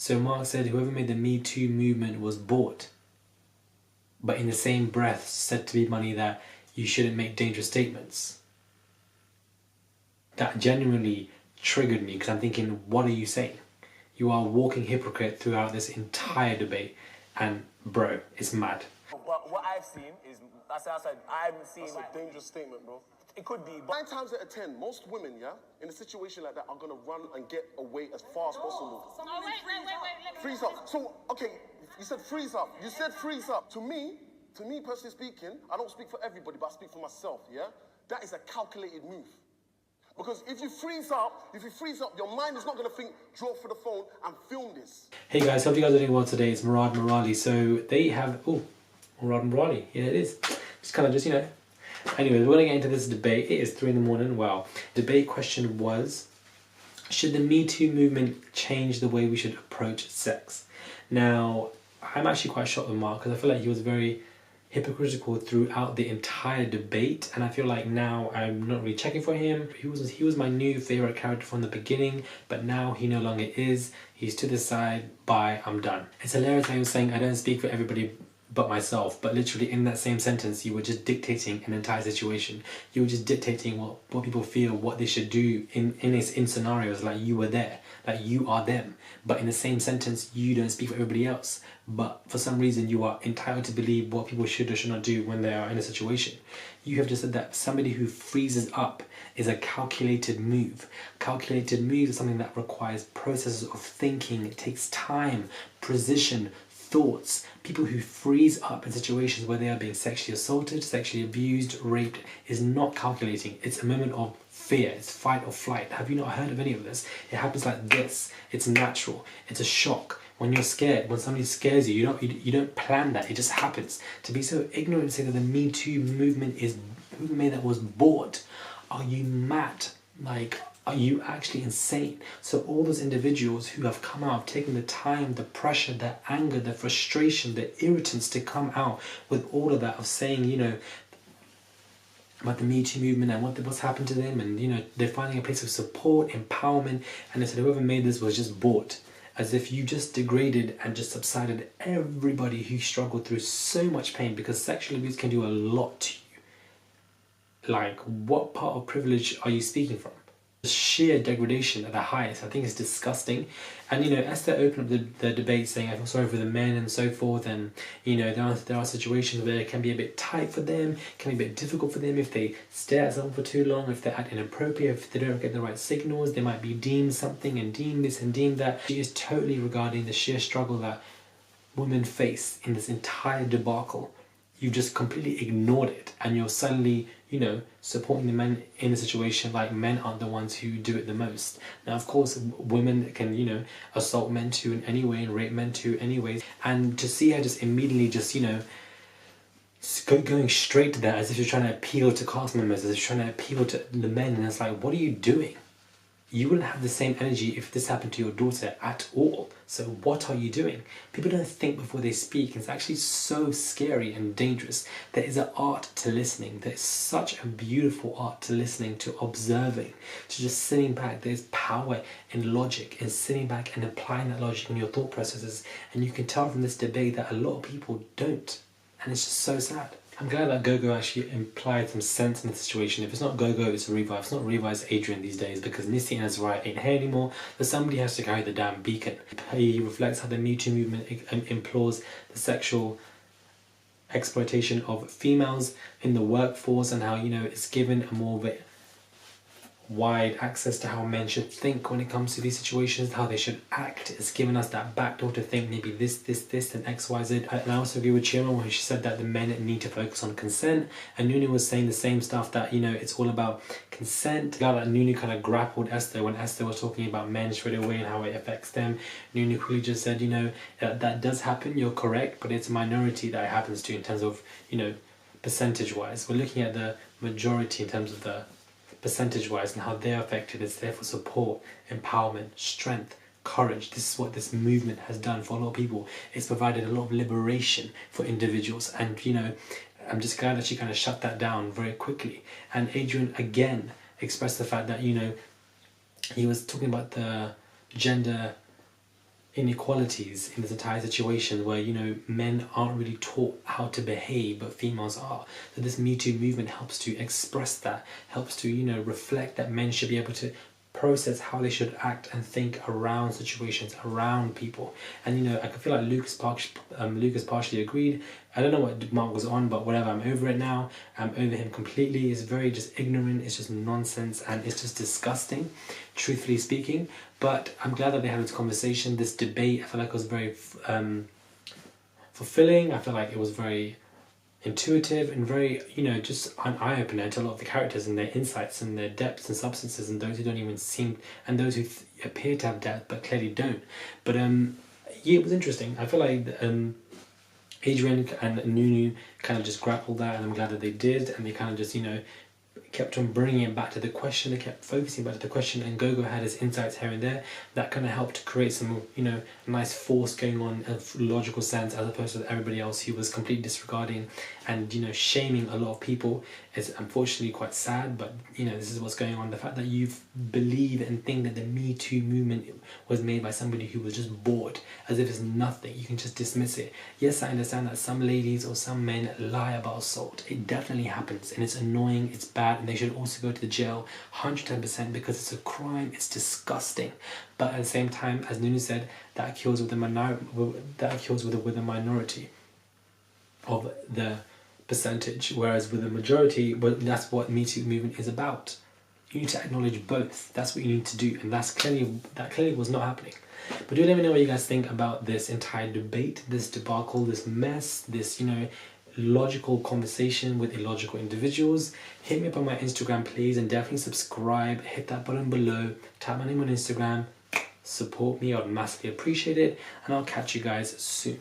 So Marc said whoever made the Me Too movement was bought, but in the same breath said to Be Money that you shouldn't make dangerous statements. That genuinely triggered me, because I'm thinking, what are you saying? You are a walking hypocrite throughout this entire debate, and bro, it's mad. But what I've seen is, that's outside, I've seen... That's a dangerous statement, bro. It could be, but... 9 times out of 10, most women, yeah, in a situation like that are gonna run and get away as far as possible. Oh, wait. Freeze up. So, okay, you said freeze up. You said freeze up. To me personally speaking, I don't speak for everybody, but I speak for myself, yeah? That is a calculated move. Because if you freeze up, your mind is not going to think, draw for the phone and film this. Hey guys, hope you guys are doing well today. It's Murad Murali. So they have, Murad Murali, yeah it is. Just kind of just, Anyways, we're going to get into this debate. It is 3 in the morning. Wow. Debate question was, should the Me Too movement change the way we should approach sex? Now, I'm actually quite shocked with Marc, because I feel like he was very hypocritical throughout the entire debate, and I feel like now I'm not really checking for him. He was my new favorite character from the beginning, but now he no longer is. He's to the side. Bye, I'm done. It's hilarious how he was saying I don't speak for everybody but myself, but literally in that same sentence you were just dictating an entire situation. You were just dictating what people feel, what they should do in scenarios, like you were there, like you are them. But in the same sentence you don't speak for everybody else, but for some reason you are entitled to believe what people should or should not do when they are in a situation. You have just said that somebody who freezes up is a calculated move. Calculated move is something that requires processes of thinking. It takes time, precision, thoughts. People who freeze up in situations where they are being sexually assaulted, sexually abused, raped, is not calculating. It's a moment of fear. It's fight or flight. Have you not heard of any of this? It happens like this. It's natural. It's a shock. When you're scared, when somebody scares you, you don't plan that. It just happens. To be so ignorant and say that the Me Too movement is movement that was bought. Are you mad? Like, are you actually insane? So all those individuals who have come out, taken the time, the pressure, the anger, the frustration, the irritants to come out with all of that, of saying, about the Me Too movement and what's happened to them, and they're finding a place of support, empowerment, and they said whoever made this was just bought. As if you just degraded and just subsided everybody who struggled through so much pain, because sexual abuse can do a lot to you. Like, what part of privilege are you speaking from? Sheer degradation at the highest. I think it's disgusting. And Esther opened up the debate saying I feel sorry for the men and so forth, and there are situations where it can be a bit tight for them, can be a bit difficult for them if they stare at someone for too long, if they act inappropriate, if they don't get the right signals, they might be deemed something and deemed this and deemed that. She is totally regarding the sheer struggle that women face in this entire debacle. You just completely ignored it, and you're suddenly supporting the men in a situation like men aren't the ones who do it the most. Now, of course, women can, assault men too in any way and rape men too anyways. And to see her just immediately going straight to that, as if you're trying to appeal to cast members, as if you're trying to appeal to the men, and it's like, what are you doing? You wouldn't have the same energy if this happened to your daughter at all. So what are you doing? People don't think before they speak. It's actually so scary and dangerous. There is an art to listening. There is such a beautiful art to listening, to observing, to just sitting back. There's power in logic, in sitting back and applying that logic in your thought processes. And you can tell from this debate that a lot of people don't. And it's just so sad. I'm glad that Gogo actually implied some sense in the situation. If it's not Gogo, it's Revive. If it's not Revive, it's Adrian these days, because Nissi and Azariah ain't here anymore. But somebody has to carry the damn beacon. He reflects how the Me Too movement implores the sexual exploitation of females in the workforce, and how it's given a more of a wide access to how men should think when it comes to these situations, how they should act. It's given us that backdoor to think maybe this, and X, Y, Z. And I also agree with Chima when she said that the men need to focus on consent. And Nunu was saying the same stuff, that, it's all about consent. Glad that Nunu kind of grappled Esther when Esther was talking about men straight away and how it affects them. Nunu quickly just said, that does happen, you're correct, but it's a minority that it happens to in terms of, percentage-wise. We're looking at the majority in terms of the percentage-wise and how they're affected. It's there for support, empowerment, strength, courage. This is what this movement has done for a lot of people. It's provided a lot of liberation for individuals, and I'm just glad that she kind of shut that down very quickly. And Adrian again expressed the fact that he was talking about the gender inequalities in this entire situation where, you know, men aren't really taught how to behave, but females are. So this Me Too movement helps to express that, helps to, you know, reflect that men should be able to process how they should act and think around situations, around people. And, you know, I can feel like Lucas partially agreed. I don't know what Mark was on, but whatever, I'm over it now. I'm over him completely. It's very just ignorant, it's just nonsense, and it's just disgusting, truthfully speaking. But I'm glad that they had this conversation, this debate. I feel like it was very fulfilling. I feel like it was very intuitive and very, you know, just an eye-opener to a lot of the characters and their insights and their depths and substances, and those who don't even seem, and those who appear to have depth but clearly don't. But yeah, it was interesting. I feel like Adrian and Nunu kind of just grappled that, and I'm glad that they did, and they kind of just, you know, kept on bringing it back to the question. They kept focusing back to the question, and Gogo had his insights here and there that kind of helped to create some, you know, nice force going on of logical sense, as opposed to everybody else who was completely disregarding and, you know, shaming a lot of people. Is unfortunately quite sad, but, you know, this is what's going on. The fact that you believe and think that the Me Too movement was made by somebody who was just bored, as if it's nothing, you can just dismiss it. Yes, I understand that some ladies or some men lie about assault. It definitely happens, and it's annoying, it's bad, and they should also go to the jail 110%, because it's a crime, it's disgusting. But at the same time, as Nunu said, that occurs with a minority of the percentage, whereas with the majority, well, that's what Me Too movement is about. You need to acknowledge both. That's what you need to do, and that clearly was not happening. But do let me know what you guys think about this entire debate, this debacle, this mess, this, you know, logical conversation with illogical individuals. Hit me up on my Instagram, please, and definitely subscribe. Hit that button below. Tap my name on Instagram. Support me. I would massively appreciate it, and I'll catch you guys soon.